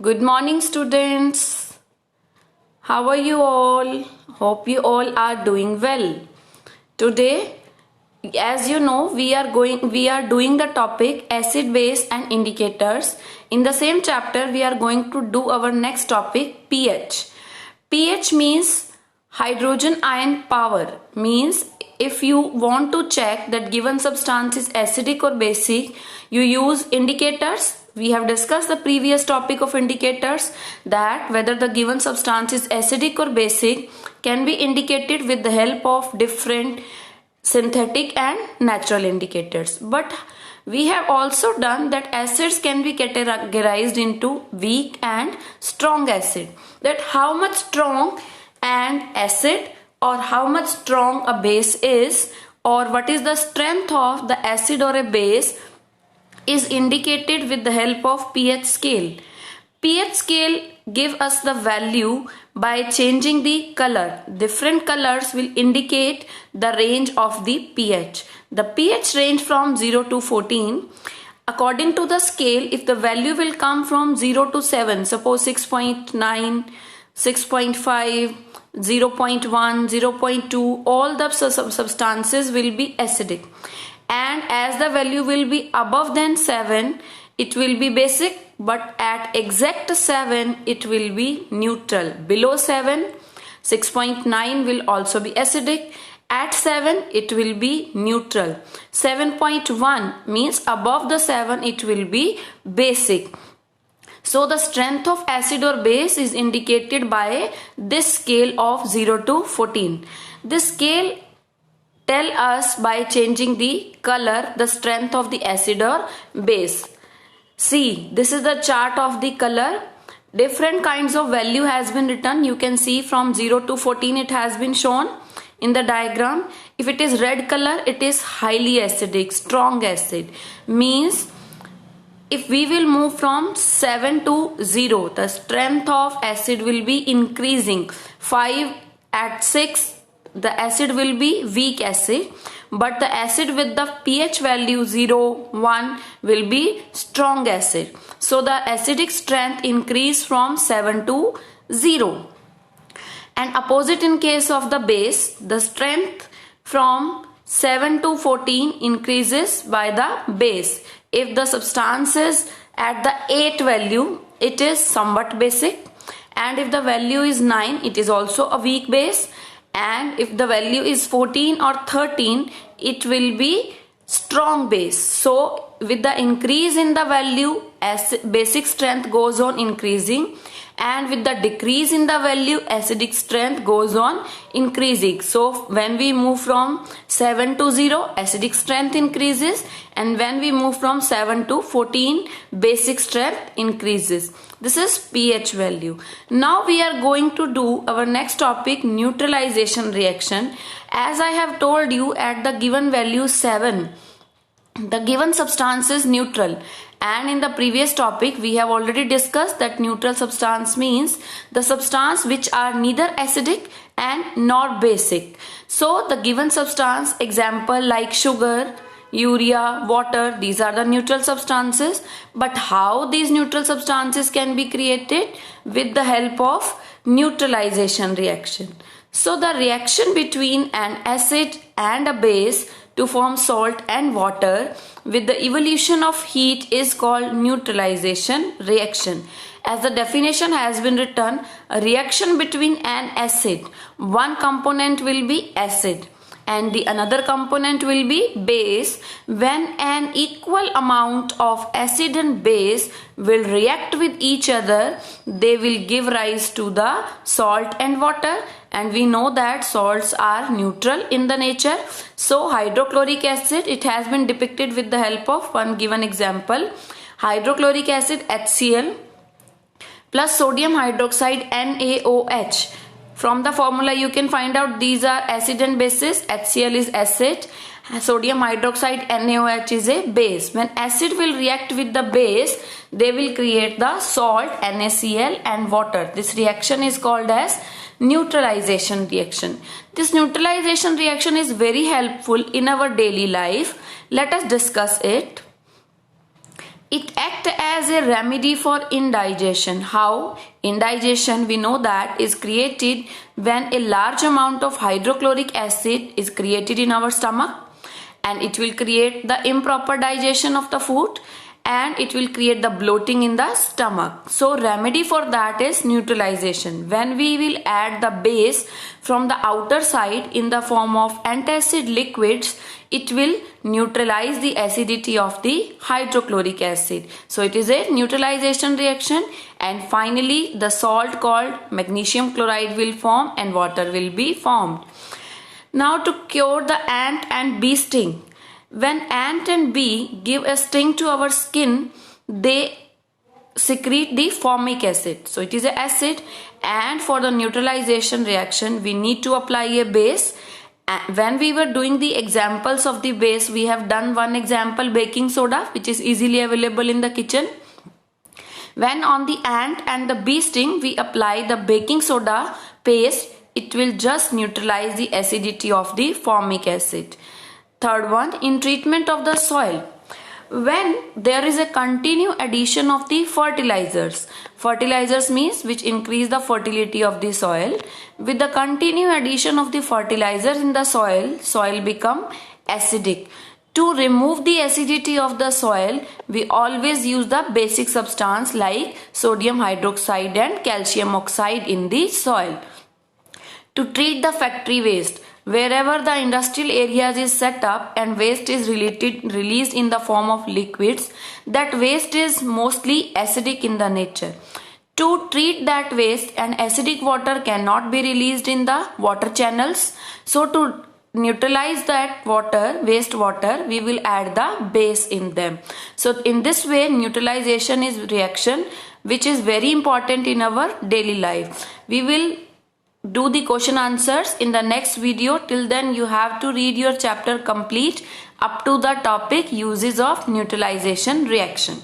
Good morning, students. How are you all? Hope you all are doing well. Today, as you know, we are doing the topic acid, base, and indicators. In the same chapter, we are going to do our next topic pH. pH means hydrogen ion power. Means if you want to check that given substance is acidic or basic, you use indicators. We have discussed the previous topic of indicators, that whether the given substance is acidic or basic can be indicated with the help of different synthetic and natural indicators. But we have also done that acids can be categorized into weak and strong acid. That how much strong an acid or how much strong a base is, or what is the strength of the acid or a base, is indicated with the help of pH scale. pH scale give us the value by changing the color. Different colors will indicate the range of the pH. The pH range from 0 to 14. According to the scale, if the value will come from 0 to 7, suppose 6.9, 6.5, 0.1, 0.2, all the substances will be acidic. And as the value will be above than 7, it will be basic, but at exact 7 it will be neutral. Below 7, 6.9 will also be acidic. At 7 it will be neutral. 7.1 means above the 7 it will be basic. So the strength of acid or base is indicated by this scale of 0 to 14. This scale tell us by changing the color the strength of the acid or base. See, this is the chart of the color. Different kinds of value has been written. You can see from 0 to 14 it has been shown in the diagram. If it is red color, it is highly acidic, strong acid. Means if we will move from 7 to 0, the strength of acid will be increasing. 5 at 6, the acid will be weak acid, but the acid with the pH value 0, 1 will be strong acid. So the acidic strength increase from 7 to 0. And opposite in case of the base, the strength from 7 to 14 increases by the base. If the substance is at the 8 value, it is somewhat basic, and if the value is 9, it is also a weak base. And if the value is 14 or 13, it will be strong base. So with the increase in the value, basic strength goes on increasing, and with the decrease in the value, acidic strength goes on increasing. So when we move from 7 to 0, acidic strength increases, and when we move from 7 to 14, basic strength increases. This is pH value. Now we are going to do our next topic, neutralization reaction. As I have told you, at the given value 7, the given substance is neutral. And in the previous topic, we have already discussed that neutral substance means the substance which are neither acidic and nor basic. So the given substance, example like sugar, urea, water, these are the neutral substances. But how these neutral substances can be created? With the help of neutralization reaction. So the reaction between an acid and a base to form salt and water with the evolution of heat is called neutralization reaction. As the definition has been written, a reaction between an acid, one component will be acid and the another component will be base. When an equal amount of acid and base will react with each other, they will give rise to the salt and water. And we know that salts are neutral in the nature. So hydrochloric acid, it has been depicted with the help of one given example. Hydrochloric acid HCl plus sodium hydroxide NaOH. From the formula you can find out these are acid and bases. HCl is acid, sodium hydroxide NaOH is a base. When acid will react with the base, they will create the salt NaCl and water. This reaction is called as neutralization reaction. This neutralization reaction is very helpful in our daily life. Let us discuss it. It acts as a remedy for indigestion. How? Indigestion, we know that, is created when a large amount of hydrochloric acid is created in our stomach, and it will create the improper digestion of the food, and it will create the bloating in the stomach. So remedy for that is neutralization. When we will add the base from the outer side in the form of antacid liquids, it will neutralize the acidity of the hydrochloric acid. So it is a neutralization reaction, and finally the salt called magnesium chloride will form and water will be formed. Now to cure the ant and bee sting. When ant and bee give a sting to our skin, they secrete the formic acid. So it is an acid, and for the neutralization reaction we need to apply a base. When we were doing the examples of the base, we have done one example, baking soda, which is easily available in the kitchen. When on the ant and the bee sting we apply the baking soda paste, it will just neutralize the acidity of the formic acid. Third one, in treatment of the soil. When there is a continued addition of the fertilizers. Fertilizers means which increase the fertility of the soil. With the continued addition of the fertilizers in the soil, soil become acidic. To remove the acidity of the soil, we always use the basic substance like sodium hydroxide and calcium oxide in the soil. To treat the factory waste. Wherever the industrial areas is set up and waste is released in the form of liquids, that waste is mostly acidic in the nature. To treat that waste, an acidic water cannot be released in the water channels. So to neutralize that water, waste water, we will add the base in them. So in this way, neutralization is reaction which is very important in our daily life. We will do the question answers in the next video. Till then you have to read your chapter complete up to the topic uses of neutralization reaction.